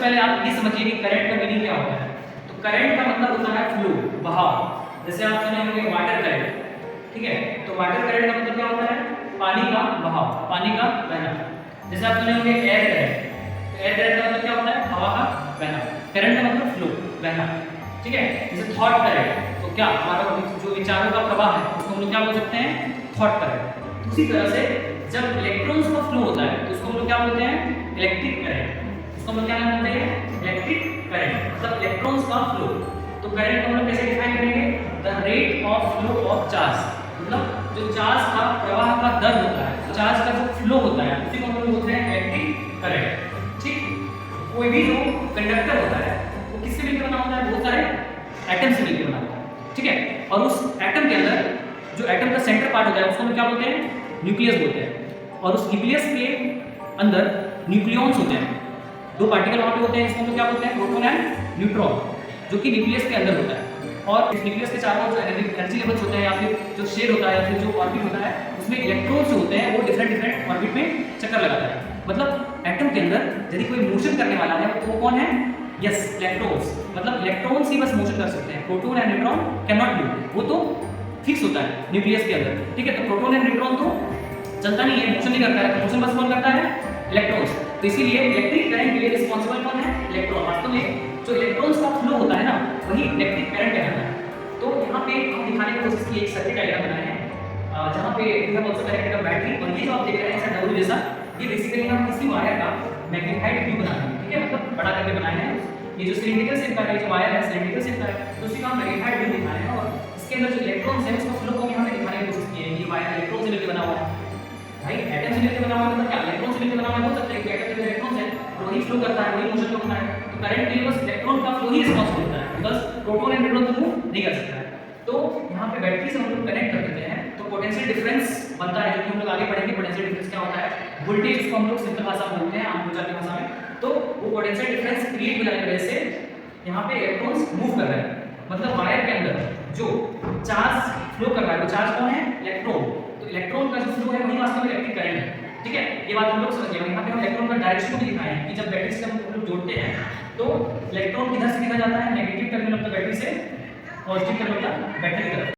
पहले आप ये समझिए कि करंट का मीनिंग क्या होता है। तो करंट का मतलब होता है फ्लो, बहाव। जैसे आप सुने होंगे वाटर करंट, ठीक है। तो वाटर करंट का मतलब क्या होता है? पानी का बहाव, पानी का बहना। जैसे आप सुने होंगे एयर करंट, तो एयर करंट का मतलब क्या होता है? हवा का बहना। करंट का मतलब फ्लो, बहना, ठीक है। जैसे थॉट करंट, तो क्या हमारा जो विचारों का प्रवाह है उसको हम लोग क्या बोल सकते हैं? Thought current. उसी तरह से जब इलेक्ट्रॉन्स का फ्लो होता है तो उसको हम लोग क्या बोलते हैं? Electric current. उसको हम लोग क्या बोलते हैं? इलेक्ट्रिक करंट, मतलब इलेक्ट्रॉन्स का फ्लो। तो करंट को हम लोग कैसे डिफाइन करेंगे? The rate of flow of charge, मतलब जो चार्ज का प्रवाह का दर होता है, चार्ज का जो फ्लो होता है, उसी को हम लोग बोलते हैं इलेक्ट्रिक करंट, ठीक। कोई भी जो कंडक्टर होता है वो किससे मिलकर बना होता है? बहुत सारे एटम से मिलकर बना होता है, ठीक है। और उस एटम के अंदर जो एटम का सेंटर पार्ट होता है उसको हम क्या बोलते हैं? न्यूक्लियस बोलते हैं। और उस न्यूक्लियस के अंदर न्यूक्लियॉन्स होते हैं, दो पार्टिकल वहां पे होते हैं, इसको हम क्या बोलते हैं? प्रोटॉन एंड न्यूट्रॉन, जो कि न्यूक्लियस के अंदर होता है। और इस न्यूक्लियस के चारों जो एनर्जी लेवल्स होते हैं या फिर जो शेल होता है या फिर जो ऑर्बिट होता है, उसमें इलेक्ट्रॉन्स जो होते हैं वो डिफरेंट ऑर्बिट में चक्कर लगाता है। मतलब एटम के अंदर यदि कोई मोशन करने वाला है तो वो कौन है? Yes, electrons. मतलब इलेक्ट्रॉन्स ही बस मोशन कर सकते हैं, proton and neutron can not move, वो तो फिक्स होता है न्यूक्लियस के अंदर, ठीक है। तो प्रोटॉन एंड न्यूट्रॉन तो चलता नहीं है, मोशन नहीं करता है, तो मोशन बस कौन करता है? इलेक्ट्रॉन्स। तो इसीलिए इलेक्ट्रिक करंट के लिए रिस्पांसिबल कौन है? इलेक्ट्रॉन। वास्तव में जो इलेक्ट्रॉन्स का फ्लो होता है ना, वही इलेक्ट्रिक करंट कहलाता है। तो यहाँ पे हम दिखाने की कोशिश की एक सर्किट डायग्राम बनाए हैं, जहाँ पे we have also connected a battery. और ये जो आप देख रहे हैं ऐसा डब्ल्यू जैसा, ये बेसिकली हम किसी वायर का मैग्नीफाइड व्यू बना रहे हैं, ठीक है, मतलब बड़ा करके बनाए हैं। ये जो सिलिंड्रिकल शेप का है, जो वायर है सिलिंड्रिकल शेप का है, तो उसी का हम मैग्नीफाइड व्यू दिखाए हैं। और इसके अंदर जो इलेक्ट्रॉन्स है उसका फ्लो को यहाँ पे दिखाने की कोशिश की है। ये वायर इलेक्ट्रॉन से मिलकर बना हुआ है, भाई एटम से मिलकर बना हुआ है, मतलब क्या इलेक्ट्रॉन से मिलकर बना हुआ है, बोल सकते हैं कि एटम के इलेक्ट्रॉन्स है और वही फ्लो करता है, वही मोशन करता है। तो करंट के लिए बस इलेक्ट्रॉन का फ्लो ही रिस्पांसिबल होता है, बिकॉज़ प्रोटॉन एंड न्यूट्रॉन तो मूव नहीं कर सकता है। तो यहाँ पे बैटरी से हम लोग कनेक्ट कर देते हैं तो पोटेंशियल डिफरेंस बनता है, जो कि हम लोग आगे पढ़ेंगे। पोटेंशियल डिफरेंस क्या होता है? वोल्टेज, उसको हम लोग सिंपल भाषा में बोलते हैं, आम बोलचाल की भाषा में। तो वो पोटेंशियल डिफरेंस क्रिएट होने की वजह से यहाँ पे इलेक्ट्रॉन्स मूव कर रहे हैं, मतलब वायर के अंदर जो चार्ज फ्लो कर रहा है वो चार्ज कौन है? इलेक्ट्रॉन। तो इलेक्ट्रॉन का जो फ्लो है वही वास्तव में इलेक्ट्रिक करंट है, ठीक है। ये बात हम लोग समझ गए। यहाँ पे हम इलेक्ट्रॉन का डायरेक्शन भी दिखाए हैं कि जब बैटरी से हम लोग जोड़ते हैं तो इलेक्ट्रॉन किधर से किधर जाता है? Negative terminal of the battery से positive terminal of the battery की तरफ।